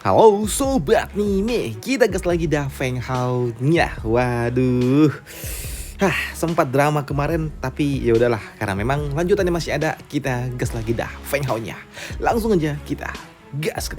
Halo sobat nih, kita gas lagi dah Feng Hao-nya. Waduh. Sempat drama kemarin tapi ya udahlah karena memang lanjutannya masih ada, kita gas lagi dah Feng Hao-nya. Langsung aja kita gas.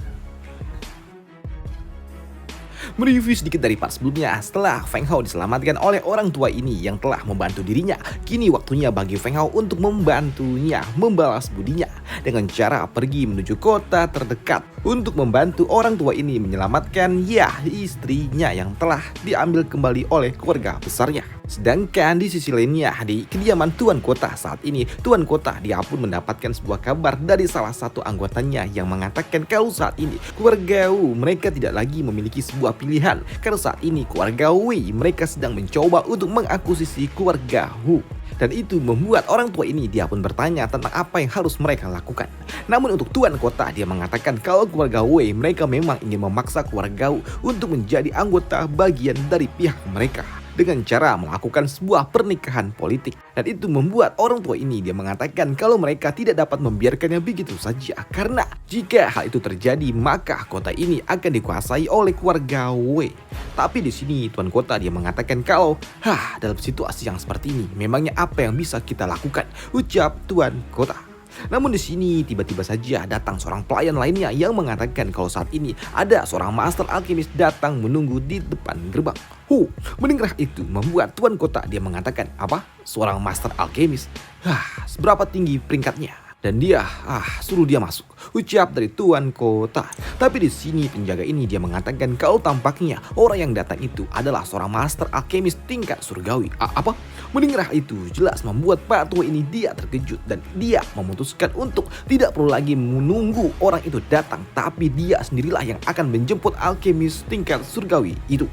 Mereview sedikit dari part sebelumnya. Setelah Feng Hao diselamatkan oleh orang tua ini yang telah membantu dirinya, kini waktunya bagi Feng Hao untuk membantunya membalas budinya dengan cara pergi menuju kota terdekat untuk membantu orang tua ini menyelamatkan istrinya yang telah diambil kembali oleh keluarga besarnya. Sedangkan di sisi lainnya, di kediaman Tuan Kota saat ini, Tuan Kota dia pun mendapatkan sebuah kabar dari salah satu anggotanya yang mengatakan kalau saat ini keluarga Wu mereka tidak lagi memiliki sebuah pilihan, karena saat ini keluarga Wei mereka sedang mencoba untuk mengakuisisi keluarga Wu. Dan itu membuat orang tua ini dia pun bertanya tentang apa yang harus mereka lakukan. Namun untuk Tuan Kota dia mengatakan kalau keluarga Wei mereka memang ingin memaksa keluarga Wu untuk menjadi anggota bagian dari pihak mereka dengan cara melakukan sebuah pernikahan politik. Dan itu membuat orang tua ini dia mengatakan kalau mereka tidak dapat membiarkannya begitu saja, karena jika hal itu terjadi maka kota ini akan dikuasai oleh keluarga Wei. Tapi di sini Tuan Kota dia mengatakan kalau dalam situasi yang seperti ini memangnya apa yang bisa kita lakukan, ucap Tuan Kota. Namun di sini tiba-tiba saja datang seorang pelayan lainnya yang mengatakan kalau saat ini ada seorang master alkemis datang menunggu di depan gerbang. Mendengar itu membuat Tuan Kota dia mengatakan, apa? Seorang master alkemis? Seberapa tinggi peringkatnya? Dan dia suruh dia masuk, ucap dari Tuan Kota. Tapi di sini penjaga ini dia mengatakan kalau tampaknya orang yang datang itu adalah seorang master alkemis tingkat surgawi. Apa? Mendengar itu jelas membuat Pak Tua ini dia terkejut dan dia memutuskan untuk tidak perlu lagi menunggu orang itu datang, tapi dia sendirilah yang akan menjemput alkemis tingkat surgawi itu.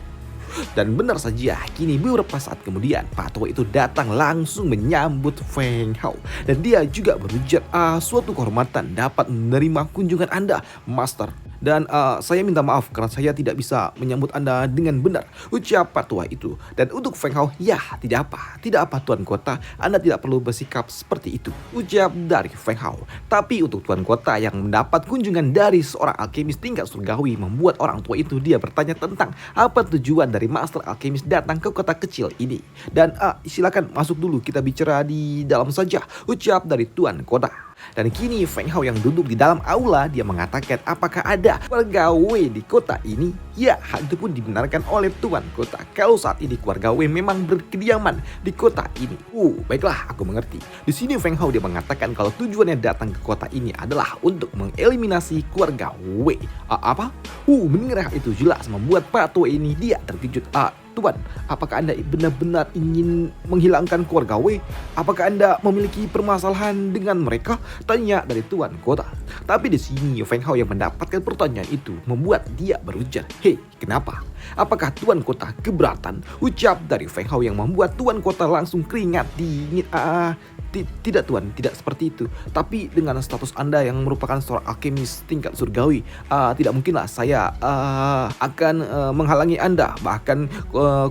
Dan benar saja, kini beberapa saat kemudian Pak Tua itu datang langsung menyambut Feng Hao. Dan dia juga berujar, suatu kehormatan dapat menerima kunjungan Anda, Master. Dan saya minta maaf karena saya tidak bisa menyambut Anda dengan benar, ucap Pak Tua itu. Dan untuk Feng Hao, tidak apa Tuan Kota, Anda tidak perlu bersikap seperti itu, ucap dari Feng Hao. Tapi untuk Tuan Kota yang mendapat kunjungan dari seorang alkemis tingkat surgawi membuat orang tua itu dia bertanya tentang apa tujuan dari Master Alkemis datang ke kota kecil ini. Dan silakan masuk dulu, kita bicara di dalam saja, ucap dari Tuan Kota. Dan kini Feng Hao yang duduk di dalam aula dia mengatakan apakah ada keluarga Wei di kota ini? Hal itu pun dibenarkan oleh Tuan Kota kalau saat ini keluarga Wei memang berkediaman di kota ini. Baiklah, aku mengerti. Di sini Feng Hao dia mengatakan kalau tujuannya datang ke kota ini adalah untuk mengeliminasi keluarga Wei. Apa? Mendengar itu jelas membuat Pak Tua ini dia terkejut. Tuan, apakah Anda benar-benar ingin menghilangkan keluarga Wei? Apakah Anda memiliki permasalahan dengan mereka? Tanya dari Tuan Kota. Tapi di sini Feng Hao yang mendapatkan pertanyaan itu membuat dia berujar, kenapa? Apakah Tuan Kota keberatan? Ucap dari Feng Hao yang membuat Tuan Kota langsung keringat dingin. Tidak Tuan, tidak seperti itu. Tapi dengan status Anda yang merupakan seorang alkemis tingkat surgawi, tidak mungkinlah saya akan menghalangi Anda. Bahkan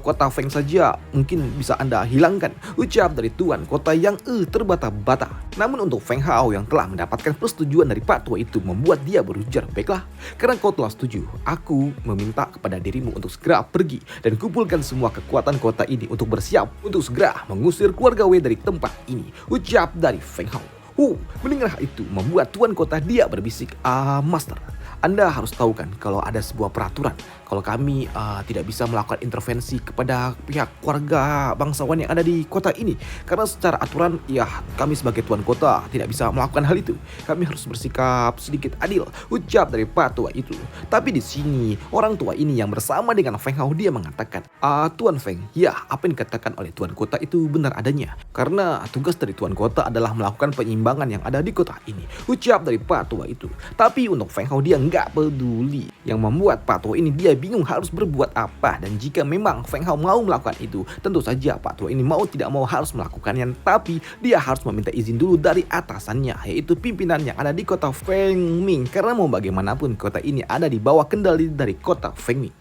kota Feng saja mungkin bisa Anda hilangkan, ucap dari Tuan Kota yang terbata-bata. Namun untuk Feng Hao yang telah mendapatkan persetujuan dari Pak Tua itu membuat dia berujar, baiklah, karena kau telah setuju, aku meminta kepada dirimu untuk segera pergi dan kumpulkan semua kekuatan kota ini untuk bersiap untuk segera mengusir keluarga Wei dari tempat ini, ucap dari Feng Hao. Mendengar hal itu membuat Tuan Kota dia berbisik, Master, Anda harus tahu kan kalau ada sebuah peraturan kalau kami tidak bisa melakukan intervensi kepada pihak keluarga bangsawan yang ada di kota ini, karena secara aturan kami sebagai Tuan Kota tidak bisa melakukan hal itu. Kami harus bersikap sedikit adil, ucap dari Pak Tua itu. Tapi di sini orang tua ini yang bersama dengan Feng Hao dia mengatakan, Tuan Feng, apa yang dikatakan oleh Tuan Kota itu benar adanya, karena tugas dari Tuan Kota adalah melakukan penyimbangan yang ada di kota ini, ucap dari Pak Tua itu. Tapi untuk Feng Hao dia nggak peduli, yang membuat Pak Tua ini dia bingung harus berbuat apa. Dan jika memang Feng Hao mau melakukan itu, tentu saja Pak Tua ini mau tidak mau harus melakukannya. Tapi dia harus meminta izin dulu dari atasannya, yaitu pimpinan yang ada di kota Fengming, karena mau bagaimanapun kota ini ada di bawah kendali dari kota Fengming.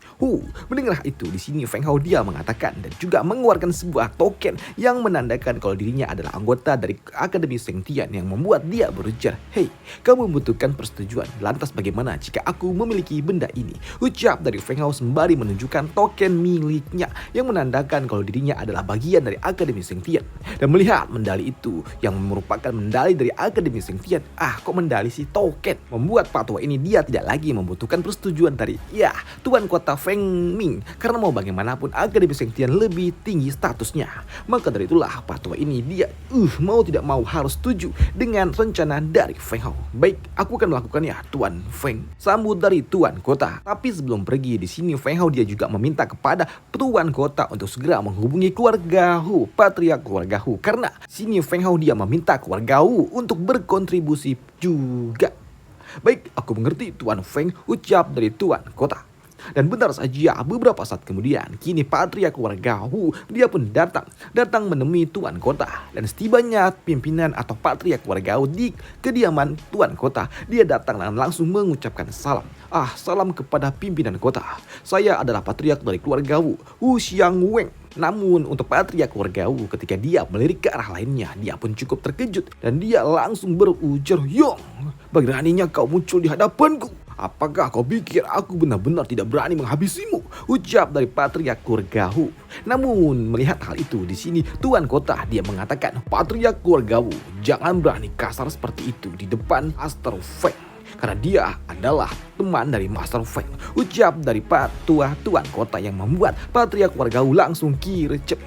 Mendengar itu di sini Feng Hao dia mengatakan dan juga mengeluarkan sebuah token yang menandakan kalau dirinya adalah anggota dari Akademi Sengtian yang membuat dia berujar, "Hei, kamu membutuhkan persetujuan. Lantas bagaimana jika aku memiliki benda ini?" Ucap dari Feng Hao sembari menunjukkan token miliknya yang menandakan kalau dirinya adalah bagian dari Akademi Sengtian. Dan melihat mendali itu yang merupakan mendali dari Akademi Sengtian, kok mendali si token, membuat Pak Tua ini dia tidak lagi membutuhkan persetujuan dari Tuan Kota Feng Ming, karena mau bagaimanapun Akademi Sengtian lebih tinggi statusnya. Maka dari itulah Pak Tua ini dia mau tidak mau harus setuju dengan rencana dari Feng Hao. "Baik, aku akan melakukannya, Tuan Feng," sambut dari Tuan Kota. Tapi sebelum pergi di sini Feng Hao dia juga meminta kepada Tuan Kota untuk segera menghubungi keluarga Hu, patriark keluarga Hu, karena sini Feng Hao dia meminta keluarga Hu untuk berkontribusi juga. "Baik, aku mengerti Tuan Feng," ucap dari Tuan Kota. Dan bentar saja beberapa saat kemudian kini patriark keluarga Hu dia pun datang menemui Tuan Kota. Dan setibanya pimpinan atau patriark keluarga Hu di kediaman Tuan Kota, dia datang dan langsung mengucapkan salam. Salam kepada pimpinan kota. "Saya adalah patriark dari keluarga Hu Xiang Weng." Namun untuk patriark keluarga Wu ketika dia melirik ke arah lainnya, dia pun cukup terkejut dan dia langsung berujar, "Yong, beraninya kau muncul di hadapanku? Apakah kau pikir aku benar-benar tidak berani menghabisimu?" Ucap dari patriark keluarga Wu. Namun melihat hal itu di sini Tuan Kota dia mengatakan, "Patriark keluarga Wu, jangan berani kasar seperti itu di depan Master Feng, karena dia adalah teman dari Master Feng." Ucap dari Tuan Kota yang membuat patriark keluarga Wu langsung kirecep.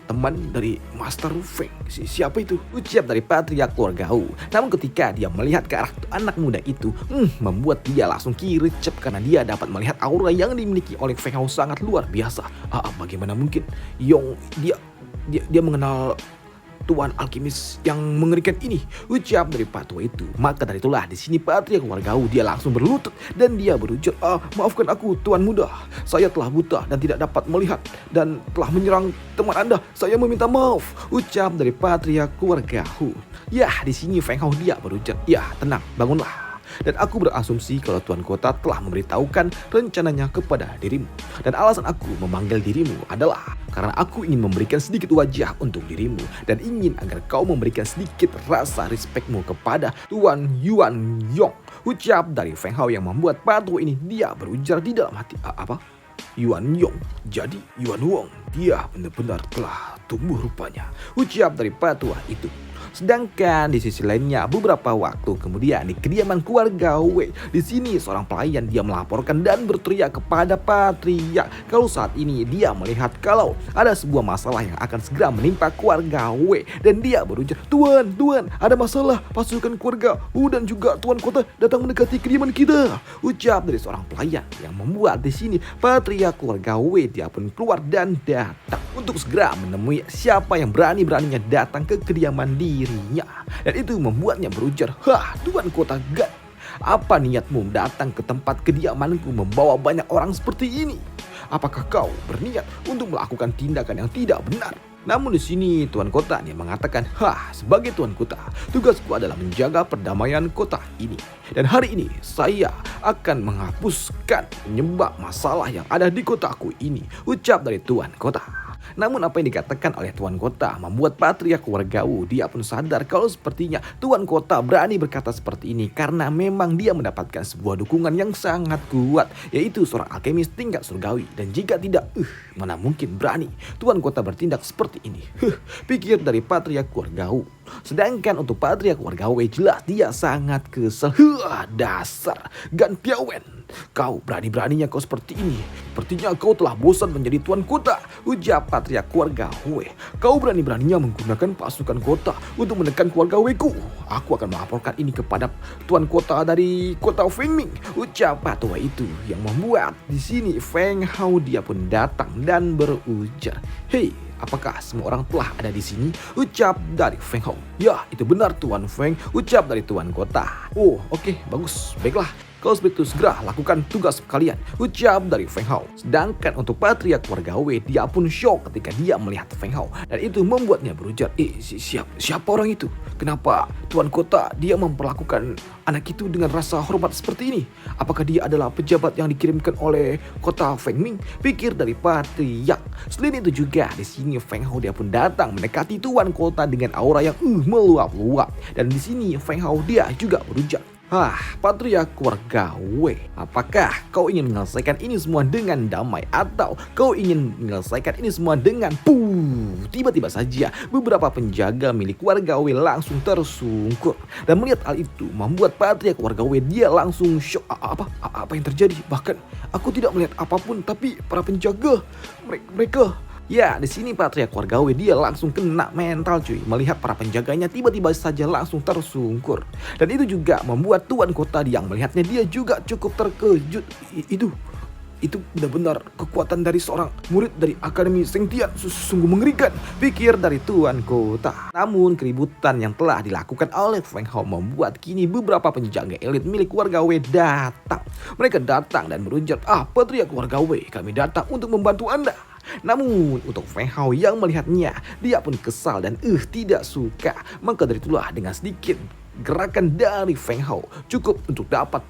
Teman dari Master Feng? Siapa itu? Ucap dari patriark keluarga Wu. Namun ketika dia melihat ke arah anak muda itu, membuat dia langsung kirecep karena dia dapat melihat aura yang dimiliki oleh Feng Hao sangat luar biasa. Bagaimana mungkin Yong dia mengenal Tuan alkimis yang mengerikan ini? Ucap dari Pak Tua itu. Maka dari itulah di sini patriark keluarga Wu dia langsung berlutut dan dia berujar, "Maafkan aku Tuan Muda, saya telah buta dan tidak dapat melihat dan telah menyerang teman Anda. Saya meminta maaf." Ucap dari patriark keluarga Wu. Di sini Feng Hao dia berujar, "Tenang, bangunlah. Dan aku berasumsi kalau Tuan Kota telah memberitahukan rencananya kepada dirimu. Dan alasan aku memanggil dirimu adalah karena aku ingin memberikan sedikit wajah untuk dirimu dan ingin agar kau memberikan sedikit rasa respekmu kepada Tuan Yuan Yong." Ucap dari Feng Hao yang membuat Patu ini dia berujar di dalam hati, Yuan Yong? Jadi Yuan Wong dia benar-benar telah tumbuh rupanya. Ucap dari Patua itu. Sedangkan di sisi lainnya beberapa waktu kemudian di kediaman keluarga Wei, di sini seorang pelayan dia melaporkan dan berteriak kepada patriark kalau saat ini dia melihat kalau ada sebuah masalah yang akan segera menimpa keluarga Wei dan dia berujar, Tuan, ada masalah, pasukan keluarga dan juga Tuan Kota datang mendekati kediaman kita." Ucap dari seorang pelayan yang membuat di sini patriark keluarga Wei dia pun keluar dan datang untuk segera menemui siapa yang berani-beraninya datang ke kediaman dirinya. Dan itu membuatnya berujar, Tuan Kota Gan, apa niatmu datang ke tempat kediamanku membawa banyak orang seperti ini? Apakah kau berniat untuk melakukan tindakan yang tidak benar? Namun di sini Tuan Kota dia mengatakan, sebagai Tuan Kota, tugasku adalah menjaga perdamaian kota ini. Dan hari ini saya akan menghapuskan penyebab masalah yang ada di kotaku ini. Ucap dari Tuan Kota. Namun apa yang dikatakan oleh Tuan Kota membuat patriark keluarga Wu dia pun sadar kalau sepertinya Tuan Kota berani berkata seperti ini karena memang dia mendapatkan sebuah dukungan yang sangat kuat, yaitu seorang alkemis tingkat surgawi. Dan jika tidak, mana mungkin berani Tuan Kota bertindak seperti ini. Pikir dari patriark keluarga Wu. Sedangkan untuk patriark keluarga Wu jelas dia sangat kesal. Dasar Gan Piawen, kau berani-beraninya kau seperti ini. Sepertinya kau telah bosan menjadi Tuan Kota. Ujar patriark keluarga Wei. Kau berani-beraninya menggunakan pasukan kota untuk menekan keluarga Weiku. Aku akan melaporkan ini kepada Tuan Kota dari kota Fengming. Ujar patua itu yang membuat di sini Feng Hao dia pun datang dan berujar, "Hei, apakah semua orang telah ada di sini?" Ucap dari Feng Hao. "Ya, itu benar Tuan Feng." Ucap dari Tuan Kota. "Oh, oke, bagus. Baiklah. Kalau seperti itu segera lakukan tugas kalian, ucap dari Feng Hao. Sedangkan untuk patriark keluarga Wei, dia pun shock ketika dia melihat Feng Hao. Dan itu membuatnya berujar, siapa orang itu? Kenapa Tuan Kota dia memperlakukan anak itu dengan rasa hormat seperti ini? Apakah dia adalah pejabat yang dikirimkan oleh kota Feng Ming? Pikir dari patriark. Selain itu juga di sini Feng Hao dia pun datang mendekati Tuan Kota dengan aura yang meluap-luap. Dan di sini Feng Hao dia juga berujar, patriark keluarga Wei, apakah kau ingin menyelesaikan ini semua dengan damai atau kau ingin menyelesaikan ini semua dengan tiba-tiba saja beberapa penjaga milik keluarga Wei langsung tersungkur. Dan melihat hal itu membuat patriark keluarga Wei dia langsung shock. Apa yang terjadi? Bahkan aku tidak melihat apapun, tapi para penjaga mereka. Ya, di sini patriark keluarga Wei dia langsung kena mental cuy, melihat para penjaganya tiba-tiba saja langsung tersungkur. Dan itu juga membuat Tuan Kota yang melihatnya dia juga cukup terkejut. Itu benar-benar kekuatan dari seorang murid dari Akademi Sengtian, sungguh mengerikan, pikir dari Tuan Kota. Namun keributan yang telah dilakukan oleh Feng Hao membuat kini beberapa penjaga elit milik keluarga Wei datang. Mereka datang dan berujar, patriark keluarga Wei, kami datang untuk membantu Anda. Namun untuk Feng Hao yang melihatnya, dia pun kesal dan tidak suka. Maka dari itulah dengan sedikit gerakan dari Feng Hao cukup untuk dapat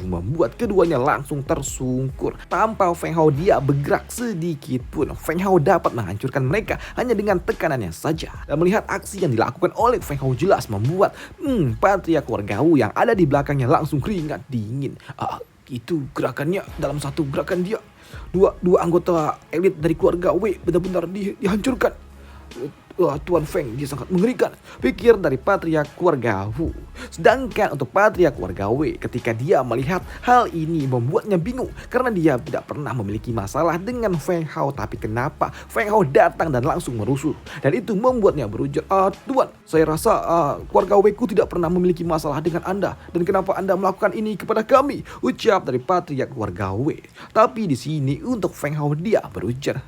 membuat keduanya langsung tersungkur. Tanpa Feng Hao dia bergerak sedikit pun, Feng Hao dapat menghancurkan mereka hanya dengan tekanannya saja. Dan melihat aksi yang dilakukan oleh Feng Hao jelas membuat patriark keluarga Wu yang ada di belakangnya langsung keringat dingin. Itu gerakannya, dalam satu gerakan dia dua anggota elit dari keluarga Wei benar-benar dihancurkan. Tuan Feng dia sangat mengerikan, pikir dari patriark keluarga Wu. Sedangkan untuk patriark keluarga Wei, ketika dia melihat hal ini membuatnya bingung karena dia tidak pernah memiliki masalah dengan Feng Hao, tapi kenapa Feng Hao datang dan langsung merusuh. Dan itu membuatnya berujar, Tuan, saya rasa keluarga Wei ku tidak pernah memiliki masalah dengan Anda, dan kenapa Anda melakukan ini kepada kami, ucap dari patriark keluarga Wei. Tapi di sini untuk Feng Hao dia berujar,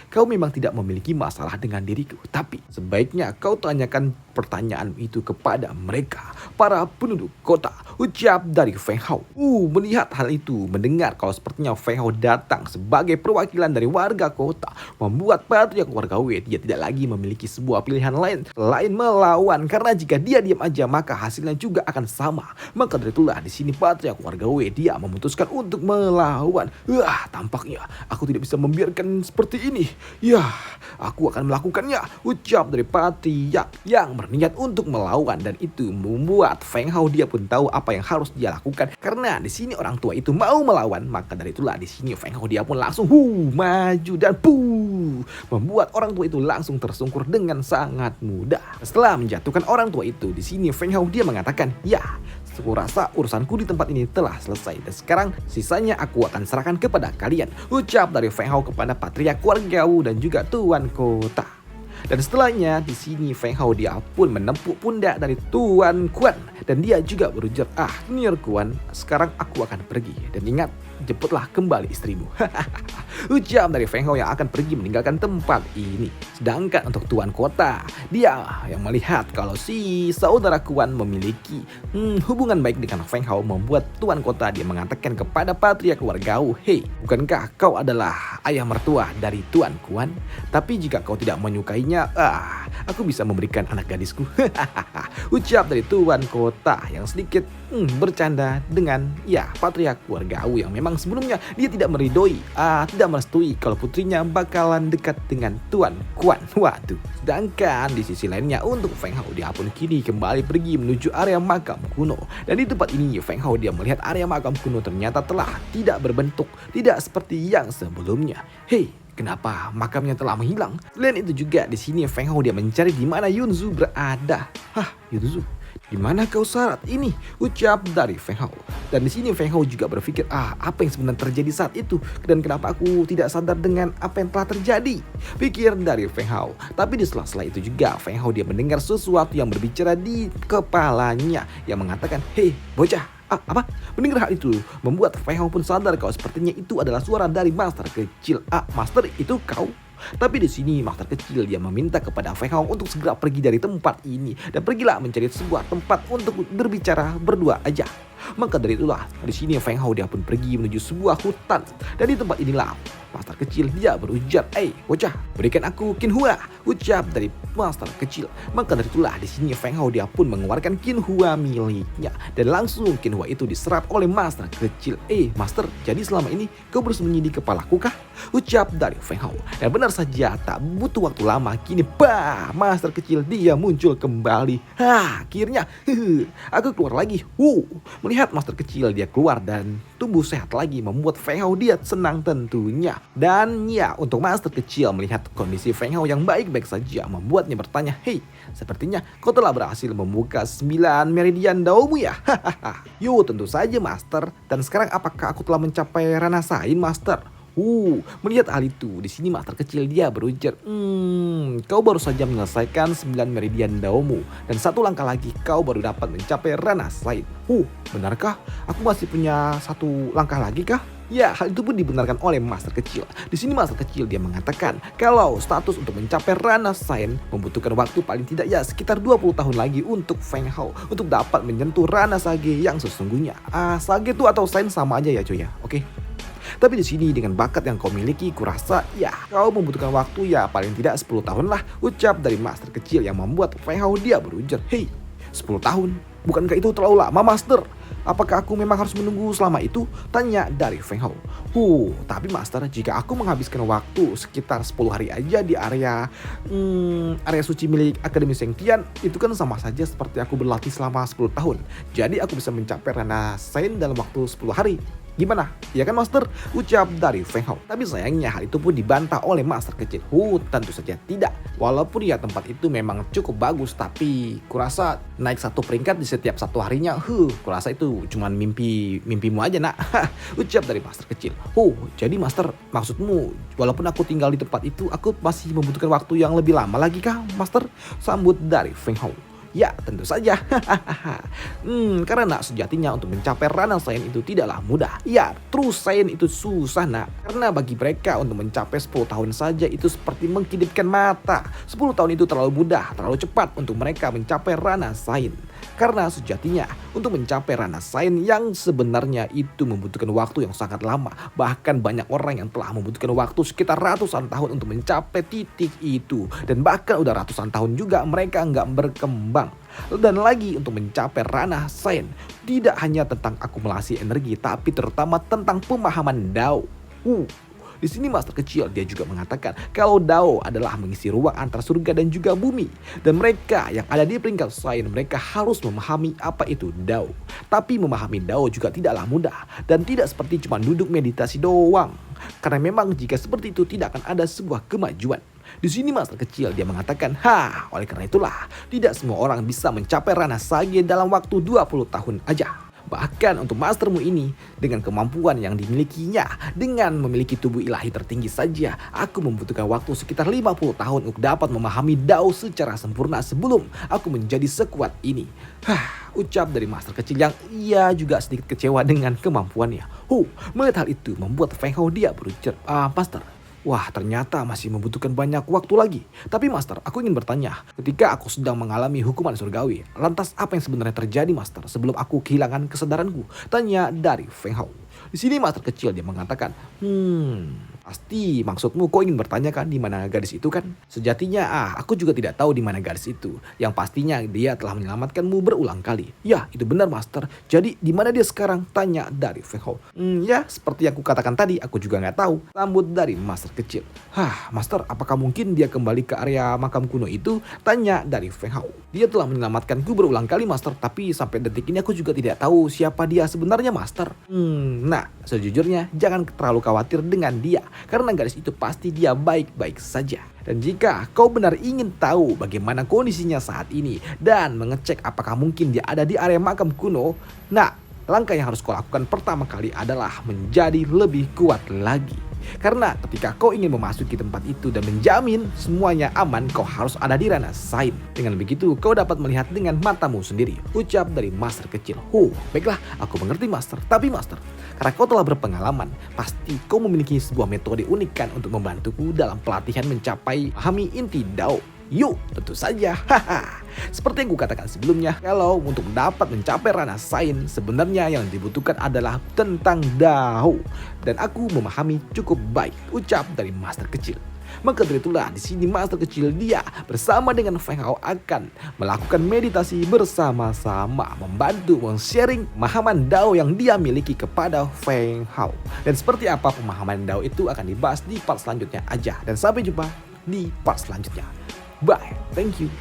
kau memang tidak memiliki masalah dengan diriku, tapi sebaiknya kau tanyakan pertanyaan itu kepada mereka, para penduduk kota, ucap dari Feng Hao. Melihat hal itu, mendengar kalau sepertinya Feng Hao datang sebagai perwakilan dari warga kota, membuat patriark keluarga Wei dia tidak lagi memiliki sebuah pilihan lain selain melawan, karena jika dia diam aja maka hasilnya juga akan sama. Maka dari itulah di sini patriark keluarga Wei dia memutuskan untuk melawan. Tampaknya aku tidak bisa membiarkan seperti ini. Aku akan melakukannya, ucap dari patriark yang berniat untuk melawan. Dan itu membuat Feng Hao dia pun tahu apa yang harus dia lakukan, karena di sini orang tua itu mau melawan. Maka dari itulah di sini Feng Hao dia pun langsung maju dan membuat orang tua itu langsung tersungkur dengan sangat mudah. Setelah menjatuhkan orang tua itu, di sini Feng Hao dia mengatakan, aku rasa urusanku di tempat ini telah selesai, dan sekarang sisanya aku akan serahkan kepada kalian, ucap dari Feng Hao kepada patriark keluarga Wu dan juga Tuan Kota. Dan setelahnya di sini Feng Hao dia pun menepuk pundak dari Tuan Kuan, dan dia juga berujar, Senior Kuan, sekarang aku akan pergi, dan ingat, jemputlah kembali istrimu. Ucap dari Feng Hao yang akan pergi meninggalkan tempat ini. Sedangkan untuk Tuan Kota, dia yang melihat kalau si saudara Kuan memiliki hubungan baik dengan Feng Hao, membuat Tuan Kota dia mengatakan kepada patriark keluarga Wu, bukankah kau adalah ayah mertua dari Tuan Kuan? Tapi jika kau tidak menyukainya, aku bisa memberikan anak gadisku. Ucap dari Tuan Kota yang sedikit bercanda dengan patriark keluarga Wu yang memang sebelumnya dia tidak meridoi, tidak merestui kalau putrinya bakalan dekat dengan Tuan Kuan. Sedangkan di sisi lainnya untuk Feng Hao dia pun kini kembali pergi menuju area makam kuno. Dan di tempat ini Feng Hao dia melihat area makam kuno ternyata telah tidak berbentuk, tidak seperti yang sebelumnya. Kenapa makamnya telah menghilang? Selain itu juga di sini Feng Hao dia mencari di mana Yunzu berada. Yunzu, di mana kau saat ini? Ucap dari Feng Hao. Dan di sini Feng Hao juga berpikir, apa yang sebenarnya terjadi saat itu, dan kenapa aku tidak sadar dengan apa yang telah terjadi? Pikir dari Feng Hao. Tapi di sela-sela itu juga Feng Hao dia mendengar sesuatu yang berbicara di kepalanya yang mengatakan, bocah. Apa? Mendengar hal itu membuat Feng Hao pun sadar kalau sepertinya itu adalah suara dari master kecil. Master, itu kau? Tapi di sini master kecil dia meminta kepada Feng Hao untuk segera pergi dari tempat ini dan pergilah mencari sebuah tempat untuk berbicara berdua aja. Maka dari itulah di sini Feng Hao dia pun pergi menuju sebuah hutan. Dan di tempat inilah master kecil dia berujar, bocah, berikan aku Qinhua, ucap dari master kecil. Maka dari itulah di sini Feng Hao dia pun mengeluarkan Qinhua miliknya dan langsung Qinhua itu diserap oleh master kecil. Master, jadi selama ini kau bersembunyi di kepalaku kah? Ucap dari Feng Hao. Dan benar saja tak butuh waktu lama kini master kecil dia muncul kembali. Akhirnya aku keluar lagi. Melihat master kecil dia keluar dan tumbuh sehat lagi membuat Feng Hao dia senang tentunya. Dan ya, untuk master kecil melihat kondisi Feng Hao yang baik-baik saja membuatnya bertanya, sepertinya kau telah berhasil membuka 9 meridian daomu ya? Yo, tentu saja master. Dan sekarang apakah aku telah mencapai Rana Sain, master? Melihat hal itu, di sini master kecil dia berujar, kau baru saja menyelesaikan 9 meridian daomu dan satu langkah lagi kau baru dapat mencapai Rana Sain. Benarkah? Aku masih punya satu langkah lagi kah? Ya, hal itu pun dibenarkan oleh master kecil. Di sini master kecil dia mengatakan kalau status untuk mencapai Rana Sain membutuhkan waktu paling tidak ya sekitar 20 tahun lagi untuk Feng Hao untuk dapat menyentuh Rana Sage yang sesungguhnya. Sage itu atau Sain sama aja ya cuy ya. Oke. Tapi di sini dengan bakat yang kau miliki, kurasa ya kau membutuhkan waktu ya paling tidak 10 tahun lah, ucap dari master kecil yang membuat Feng Hao dia berujar, 10 tahun? Bukankah itu terlalu lama, master? Apakah aku memang harus menunggu selama itu? Tanya dari Feng Hao. Tapi master, jika aku menghabiskan waktu sekitar 10 hari aja di area suci milik Akademi Sengtian, itu kan sama saja seperti aku berlatih selama 10 tahun. Jadi aku bisa mencapai Rana Sain dalam waktu 10 hari. Gimana? Ya kan master? Ucap dari Feng Hao. Tapi sayangnya hal itu pun dibantah oleh master kecil. Tentu saja tidak. Walaupun ya tempat itu memang cukup bagus, tapi kurasa naik 1 peringkat di setiap 1 harinya, kurasa itu cuman mimpimu aja nak. Ucap dari master kecil. Jadi master, maksudmu walaupun aku tinggal di tempat itu, aku masih membutuhkan waktu yang lebih lama lagi kah, master? Sambut dari Feng Hao. Ya, tentu saja. Karena sejatinya untuk mencapai Rana Sain itu tidaklah mudah. Ya, True Sain itu susah nak. Karena bagi mereka untuk mencapai 10 tahun saja itu seperti mengkedipkan mata. 10 tahun itu terlalu mudah, terlalu cepat untuk mereka mencapai Rana Sain. Karena sejatinya untuk mencapai Rana Sain yang sebenarnya itu membutuhkan waktu yang sangat lama. Bahkan banyak orang yang telah membutuhkan waktu sekitar ratusan tahun untuk mencapai titik itu. Dan bahkan udah ratusan tahun juga mereka nggak berkembang. Dan lagi untuk mencapai Rana Sain tidak hanya tentang akumulasi energi, tapi terutama tentang pemahaman Dao. Di sini master kecil dia juga mengatakan kalau Dao adalah mengisi ruang antara surga dan juga bumi. Dan mereka yang ada di peringkat Sain, mereka harus memahami apa itu Dao. Tapi memahami Dao juga tidaklah mudah dan tidak seperti cuma duduk meditasi doang. Karena memang jika seperti itu tidak akan ada sebuah kemajuan. Di sini master kecil dia mengatakan, oleh karena itulah tidak semua orang bisa mencapai Rana Sage dalam waktu 20 tahun aja. Bahkan untuk mastermu ini, dengan kemampuan yang dimilikinya, dengan memiliki tubuh ilahi tertinggi saja, aku membutuhkan waktu sekitar 50 tahun untuk dapat memahami Dao secara sempurna sebelum aku menjadi sekuat ini. Ucap dari master kecil yang ia juga sedikit kecewa dengan kemampuannya. Melihat hal itu membuat Feng Hao dia berujar, master, wah, ternyata masih membutuhkan banyak waktu lagi. Tapi master, aku ingin bertanya, ketika aku sedang mengalami hukuman surgawi, lantas apa yang sebenarnya terjadi master sebelum aku kehilangan kesadaranku? Tanya dari Feng Hao. Di sini master kecil dia mengatakan, pasti maksudmu kau ingin bertanya kan di mana gadis itu kan? Sejatinya aku juga tidak tahu di mana gadis itu. Yang pastinya dia telah menyelamatkanmu berulang kali. Ya, itu benar master. Jadi di mana dia sekarang? Tanya dari Feng Hao. Ya, seperti yang aku katakan tadi, aku juga nggak tahu. Sambut dari master kecil. Master, apakah mungkin dia kembali ke area makam kuno itu? Tanya dari Feng Hao. Dia telah menyelamatkanku berulang kali master, tapi sampai detik ini aku juga tidak tahu siapa dia sebenarnya master. Nah, sejujurnya jangan terlalu khawatir dengan dia. Karena gadis itu pasti dia baik-baik saja. Dan jika kau benar ingin tahu bagaimana kondisinya saat ini dan mengecek apakah mungkin dia ada di area makam kuno, nah, langkah yang harus kau lakukan pertama kali adalah menjadi lebih kuat lagi. Karena ketika kau ingin memasuki tempat itu dan menjamin semuanya aman, kau harus ada di Rana Sain. Dengan begitu kau dapat melihat dengan matamu sendiri. Ucap dari master kecil. Baiklah, aku mengerti master. Tapi master, karena kau telah berpengalaman, pasti kau memiliki sebuah metode unik kan untuk membantuku dalam pelatihan mencapai pahami inti Dao. Yuk, tentu saja. Haha. Seperti yang gue katakan sebelumnya, kalau untuk dapat mencapai ranah sains, sebenarnya yang dibutuhkan adalah tentang Dao. Dan aku memahami cukup baik ucap dari master kecil. Maka dari itulah di sini master kecil dia bersama dengan Feng Hao akan melakukan meditasi bersama-sama, membantu sharing pemahaman Dao yang dia miliki kepada Feng Hao. Dan seperti apa pemahaman Dao itu akan dibahas di part selanjutnya aja. Dan sampai jumpa di part selanjutnya. Bye, thank you.